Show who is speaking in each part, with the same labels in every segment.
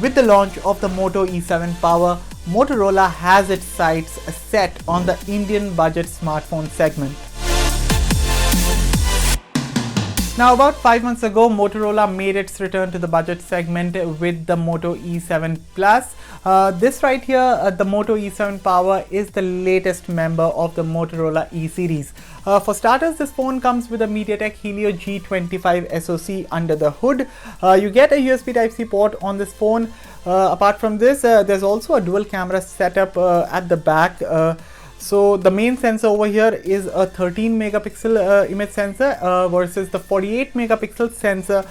Speaker 1: With the launch of the Moto E7 Power, Motorola has its sights set on the Indian budget smartphone segment. Now, about 5 months ago, Motorola made its return to the budget segment with the Moto E7 Plus. This right here, the Moto E7 Power, is the latest member of the Motorola E series. For starters, this phone comes with a MediaTek Helio G25 SoC under the hood. You get a USB Type-C port on this phone. Apart from this, there's also a dual camera setup at the back. So the main sensor over here is a 13 megapixel image sensor versus the 48 megapixel sensor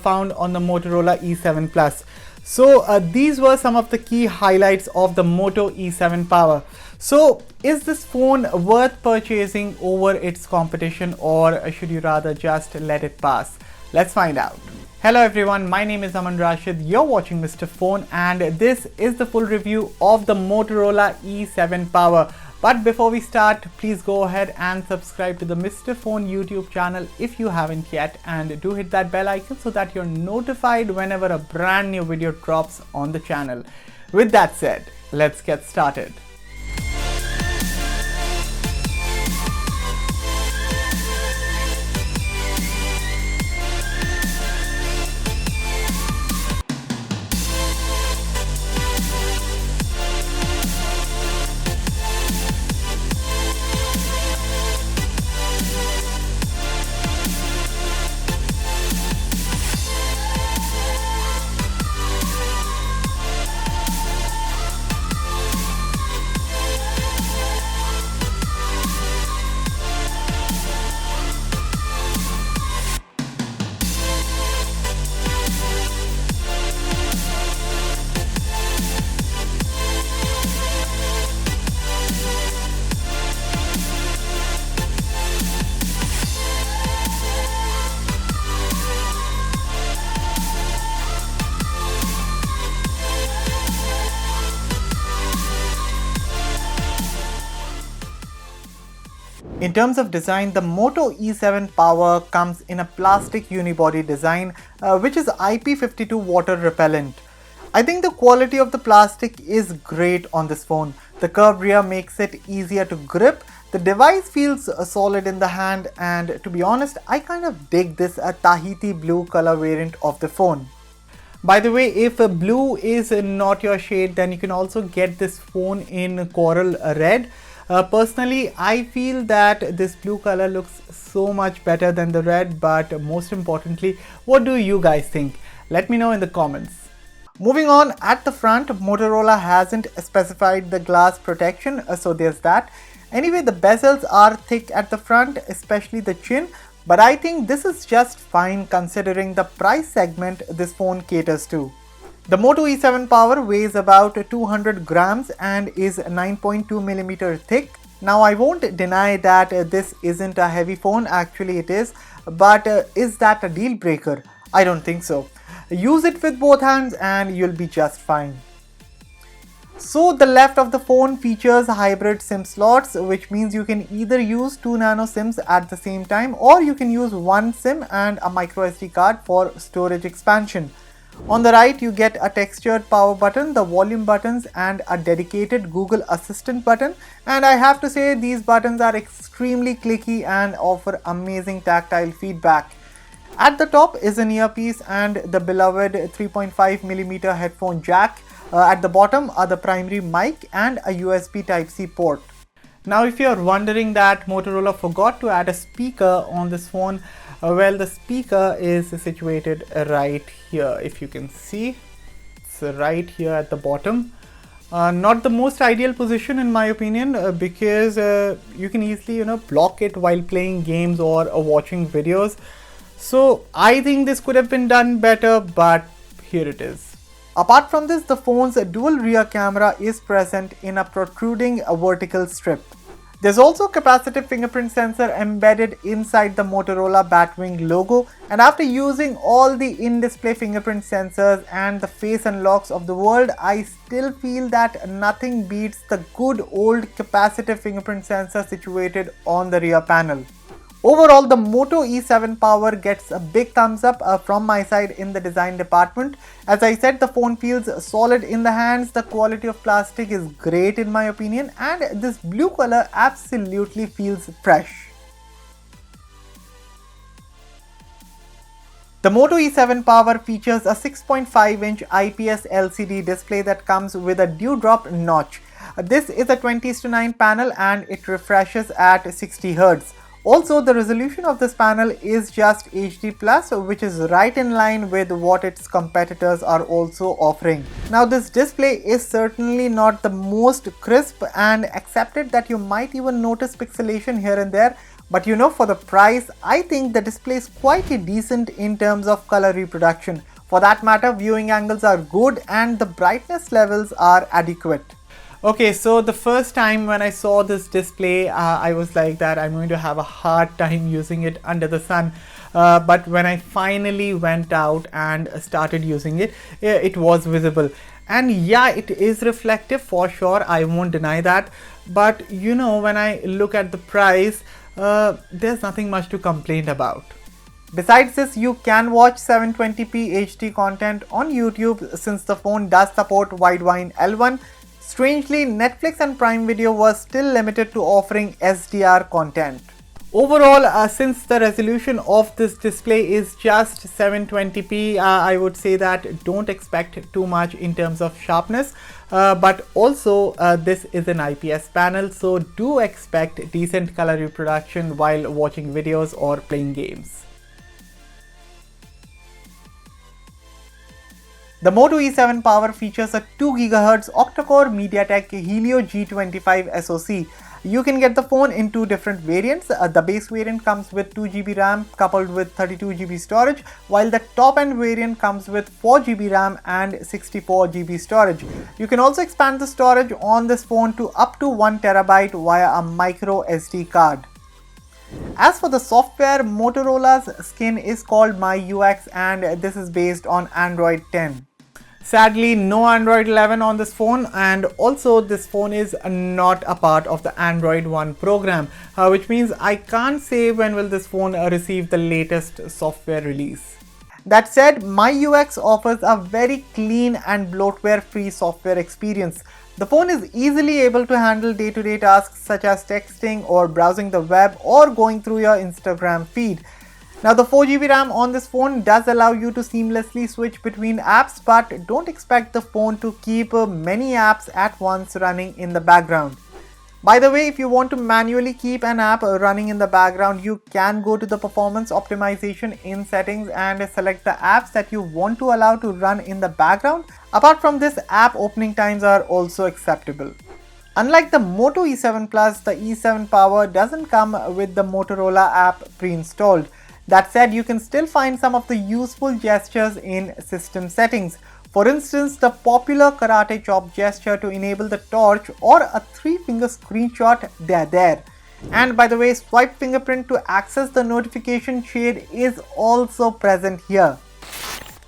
Speaker 1: found on the Motorola E7 Plus. So these were some of the key highlights of the Moto E7 Power. So is this phone worth purchasing over its competition, or should you rather just let it pass? Let's find out. Hello everyone, my name is Aman Rashid, you're watching Mr. Phone, and this is the full review of the Motorola E7 Power. But before we start, please go ahead and subscribe to the Mr. Phone YouTube channel if you haven't yet, and do hit that bell icon so that you're notified whenever a brand new video drops on the channel. With that said, let's get started. In terms of design, the Moto E7 Power comes in a plastic unibody design which is IP52 water repellent. I think the quality of the plastic is great on this phone. The curved rear makes it easier to grip. The device feels solid in the hand, and to be honest, I kind of dig this Tahiti blue color variant of the phone. By the way, if blue is not your shade, then you can also get this phone in coral red. Personally, I feel that this blue color looks so much better than the red, but most importantly, what do you guys think? Let me know in the comments. Moving on, at the front, Motorola hasn't specified the glass protection, so there's that. Anyway, the bezels are thick at the front, especially the chin, but I think this is just fine considering the price segment this phone caters to. The Moto E7 Power weighs about 200 grams and is 9.2mm thick. Now, I won't deny that this isn't a heavy phone, actually it is, but is that a deal breaker? I don't think so. Use it with both hands and you'll be just fine. So the left of the phone features hybrid SIM slots, which means you can either use 2 nano SIMs at the same time, or you can use one SIM and a micro SD card for storage expansion. On the right, you get a textured power button, the volume buttons, and a dedicated Google Assistant button. And I have to say, these buttons are extremely clicky and offer amazing tactile feedback. At the top is an earpiece and the beloved 3.5mm headphone jack. At the bottom are the primary mic and a USB Type-C port. Now, if you're wondering that Motorola forgot to add a speaker on this phone, well, the speaker is situated right here. If you can see, it's right here at the bottom. Not the most ideal position in my opinion, because you can easily block it while playing games or watching videos. So I think this could have been done better, but here it is. Apart from this, the phone's dual rear camera is present in a protruding vertical strip. There's also a capacitive fingerprint sensor embedded inside the Motorola Batwing logo, and after using all the in-display fingerprint sensors and the face unlocks of the world, I still feel that nothing beats the good old capacitive fingerprint sensor situated on the rear panel. Overall, the Moto E7 Power gets a big thumbs up from my side in the design department. As I said, the phone feels solid in the hands, the quality of plastic is great in my opinion, and this blue color absolutely feels fresh. The Moto E7 Power features a 6.5-inch IPS LCD display that comes with a dewdrop notch. This is a 20:9 panel and it refreshes at 60 Hz. Also, the resolution of this panel is just HD+, which is right in line with what its competitors are also offering. Now, this display is certainly not the most crisp, and accepted that you might even notice pixelation here and there, but for the price, I think the display is quite decent in terms of color reproduction. For that matter, viewing angles are good and the brightness levels are adequate. Okay, so the first time when I saw this display, I was like that I'm going to have a hard time using it under the sun. But when I finally went out and started using it, it was visible. And yeah, it is reflective for sure, I won't deny that. But when I look at the price, there's nothing much to complain about. Besides this, you can watch 720p HD content on YouTube since the phone does support wideband L1. Strangely, Netflix and Prime Video was still limited to offering SDR content. Overall, since the resolution of this display is just 720p, I would say that don't expect too much in terms of sharpness. But also, this is an IPS panel, so do expect decent color reproduction while watching videos or playing games. The Moto E7 Power features a 2 GHz octa-core MediaTek Helio G25 SoC. You can get the phone in two different variants. The base variant comes with 2 GB RAM coupled with 32 GB storage, while the top end variant comes with 4 GB RAM and 64 GB storage. You can also expand the storage on this phone to up to 1 TB via a micro SD card. As for the software, Motorola's skin is called MyUX and this is based on Android 10. Sadly, no Android 11 on this phone, and also this phone is not a part of the Android One program, which means I can't say when will this phone receive the latest software release. That said, MyUX offers a very clean and bloatware-free software experience. The phone is easily able to handle day-to-day tasks such as texting or browsing the web or going through your Instagram feed. Now, the 4 GB RAM on this phone does allow you to seamlessly switch between apps, but don't expect the phone to keep many apps at once running in the background. By the way, if you want to manually keep an app running in the background, you can go to the performance optimization in settings and select the apps that you want to allow to run in the background. Apart from this, app opening times are also acceptable. Unlike the Moto E7 Plus, the E7 Power doesn't come with the Motorola app pre-installed. That said, you can still find some of the useful gestures in system settings. For instance, the popular karate chop gesture to enable the torch or a 3-finger screenshot, they're there. And by the way, swipe fingerprint to access the notification shade is also present here.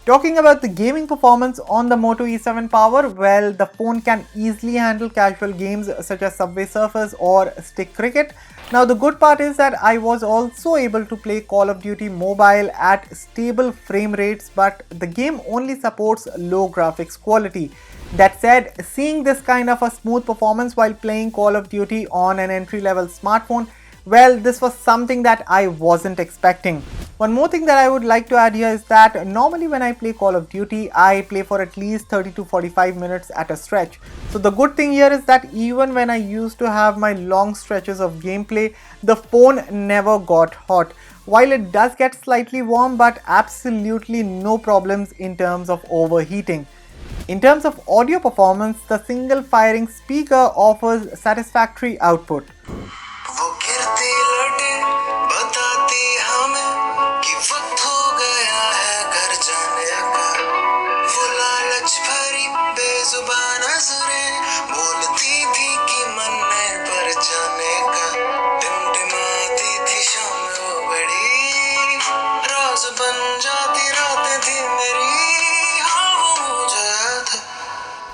Speaker 1: Talking about the gaming performance on the Moto E7 Power, well, the phone can easily handle casual games such as Subway Surfers or Stick Cricket. Now, the good part is that I was also able to play Call of Duty Mobile at stable frame rates, but the game only supports low graphics quality. That said, seeing this kind of a smooth performance while playing Call of Duty on an entry-level smartphone, well, this was something that I wasn't expecting. One more thing that I would like to add here is that normally when I play Call of Duty, I play for at least 30 to 45 minutes at a stretch. So the good thing here is that even when I used to have my long stretches of gameplay, the phone never got hot. While it does get slightly warm, but absolutely no problems in terms of overheating. In terms of audio performance, the single firing speaker offers satisfactory output.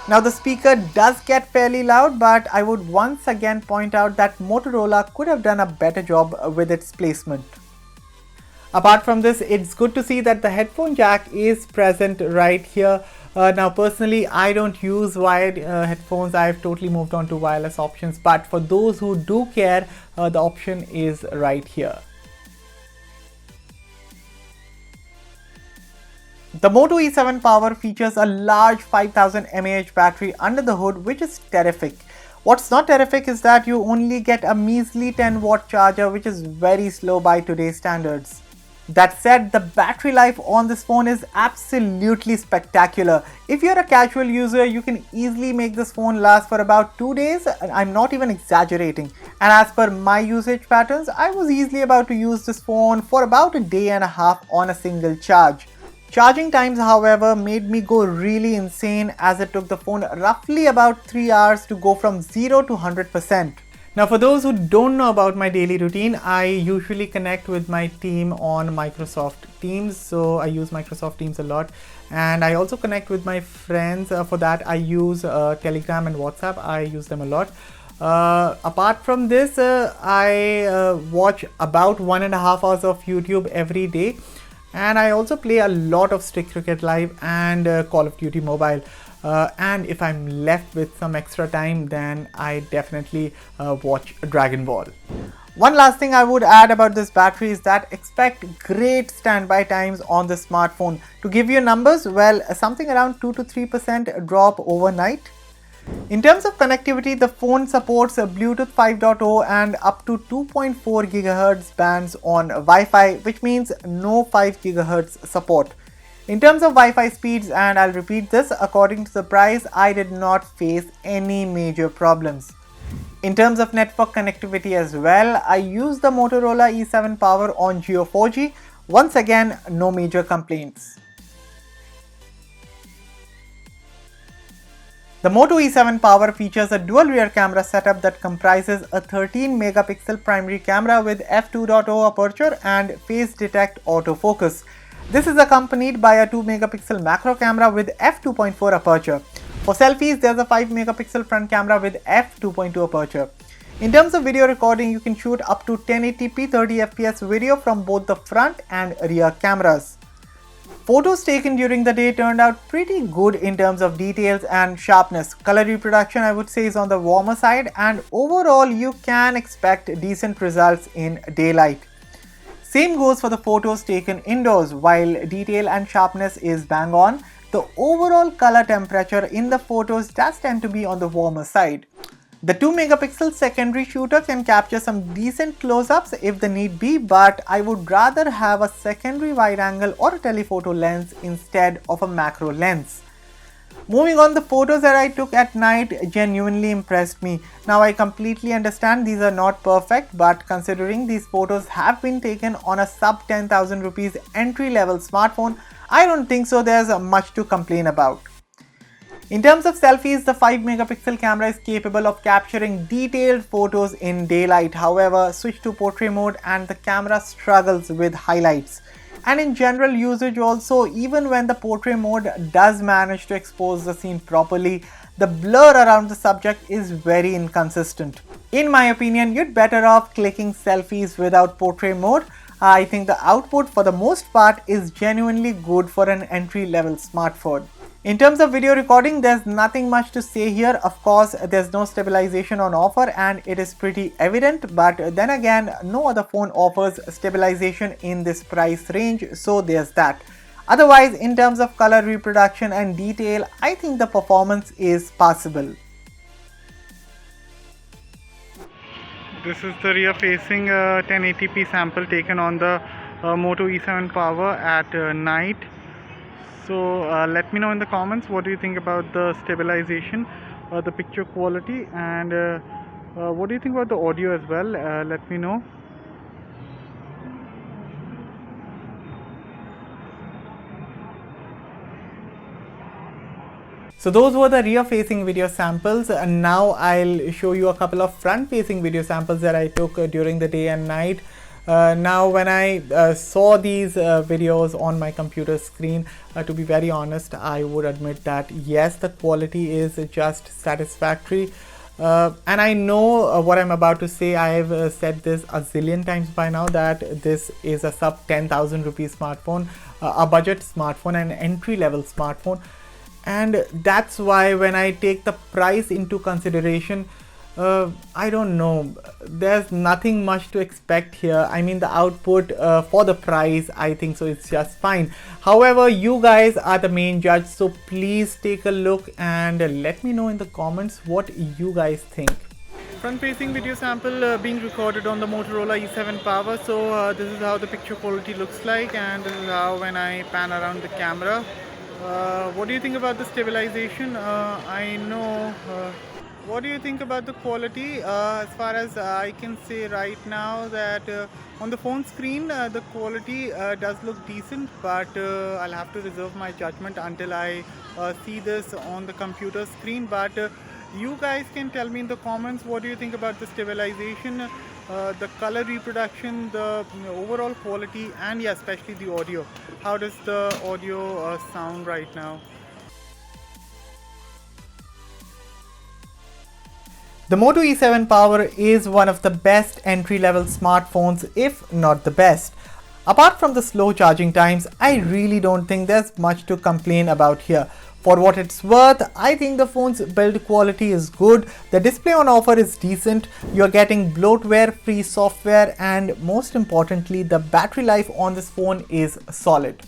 Speaker 1: Now the speaker does get fairly loud, but I would once again point out that Motorola could have done a better job with its placement. Apart from this, it's good to see that the headphone jack is present right here. Now personally, I don't use wired headphones. I've totally moved on to wireless options, but for those who do care, the option is right here. The Moto E7 Power features a large 5000 mAh battery under the hood, which is terrific. What's not terrific is that you only get a measly 10-watt charger, which is very slow by today's standards. That said, the battery life on this phone is absolutely spectacular. If you're a casual user, you can easily make this phone last for about 2 days. I'm not even exaggerating. And as per my usage patterns, I was easily about to use this phone for about a day and a half on a single charge. Charging times, however, made me go really insane, as it took the phone roughly about 3 hours to go from 0 to 100%. Now for those who don't know about my daily routine, I usually connect with my team on Microsoft Teams. So I use Microsoft Teams a lot, and I also connect with my friends. For that I use Telegram and WhatsApp. I use them a lot. Apart from this, I watch about 1.5 hours of YouTube every day, and I also play a lot of Stick Cricket Live and Call of Duty Mobile. And if I'm left with some extra time, then I definitely watch Dragon Ball. One last thing I would add about this battery is that expect great standby times on the smartphone. To give you numbers, well, something around 2 to 3% drop overnight. In terms of connectivity, the phone supports Bluetooth 5.0 and up to 2.4 GHz bands on Wi-Fi, which means no 5 GHz support. In terms of Wi-Fi speeds, and I'll repeat this, according to the price, I did not face any major problems. In terms of network connectivity as well, I used the Motorola E7 Power on Jio 4G. Once again, no major complaints. The Moto E7 Power features a dual rear camera setup that comprises a 13 megapixel primary camera with f2.0 aperture and phase detect autofocus. This is accompanied by a 2 megapixel macro camera with f2.4 aperture. For selfies, there's a 5 megapixel front camera with f2.2 aperture. In terms of video recording, you can shoot up to 1080p 30fps video from both the front and rear cameras. Photos taken during the day turned out pretty good in terms of details and sharpness. Color reproduction, I would say, is on the warmer side, and overall you can expect decent results in daylight. Same goes for the photos taken indoors. While detail and sharpness is bang on, the overall color temperature in the photos does tend to be on the warmer side. The 2 megapixel secondary shooter can capture some decent close-ups if the need be, but I would rather have a secondary wide angle or a telephoto lens instead of a macro lens. Moving on, the photos that I took at night genuinely impressed me. Now I completely understand these are not perfect, but considering these photos have been taken on a sub 10,000 rupees entry level smartphone, I don't think so there's much to complain about. In terms of selfies, the 5 megapixel camera is capable of capturing detailed photos in daylight. However, switch to portrait mode and the camera struggles with highlights. And in general usage also, even when the portrait mode does manage to expose the scene properly, the blur around the subject is very inconsistent. In my opinion, you'd better off clicking selfies without portrait mode. I think the output for the most part is genuinely good for an entry-level smartphone. In terms of video recording, there's nothing much to say here. Of course, there's no stabilization on offer and it is pretty evident, but then again, no other phone offers stabilization in this price range, so there's that. Otherwise, in terms of color reproduction and detail, I think the performance is passable. This is the rear facing 1080p sample taken on the Moto E7 Power at night. So let me know in the comments what do you think about the stabilization, the picture quality, and what do you think about the audio as well. Let me know. So those were the rear facing video samples, and now I'll show you a couple of front facing video samples that I took during the day and night. Now when I saw these videos on my computer screen, to be very honest, I would admit that yes, the quality is just satisfactory. And I know what I'm about to say. I've said this a zillion times by now that this is a sub 10,000 rupees smartphone, a budget smartphone, an entry level smartphone. And that's why when I take the price into consideration, I don't know, there's nothing much to expect here. I mean, the output for the price, I think so it's just fine. However, you guys are the main judge, so please take a look and let me know in the comments what you guys think. Front facing video sample being recorded on the Motorola E7 Power. So this is how the picture quality looks like, and this is how when I pan around the camera. What do you think about the stabilization? I know. What do you think about the quality? As far as I can say right now, that on the phone screen the quality does look decent, but I'll have to reserve my judgment until I see this on the computer screen. But you guys can tell me in the comments what do you think about the stabilization, the color reproduction, the overall quality, and yeah, especially the audio. How does the audio sound right now? The Moto E7 Power is one of the best entry-level smartphones, if not the best. Apart from the slow charging times, I really don't think there's much to complain about here. For what it's worth, I think the phone's build quality is good, the display on offer is decent, you're getting bloatware-free software, and most importantly, the battery life on this phone is solid.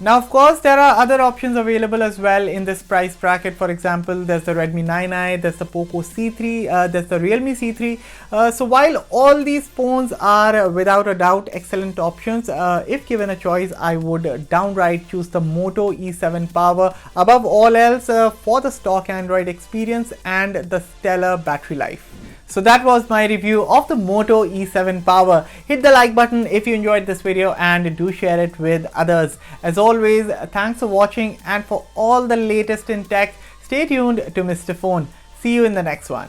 Speaker 1: Now, of course, there are other options available as well in this price bracket. For example, there's the Redmi 9i, there's the Poco C3, there's the Realme C3. So while all these phones are without a doubt excellent options, if given a choice, I would downright choose the Moto E7 Power above all else for the stock Android experience and the stellar battery life. So that was my review of the Moto E7 Power. Hit the like button if you enjoyed this video and do share it with others. As always, thanks for watching, and for all the latest in tech, stay tuned to Mr. Phone. See you in the next one.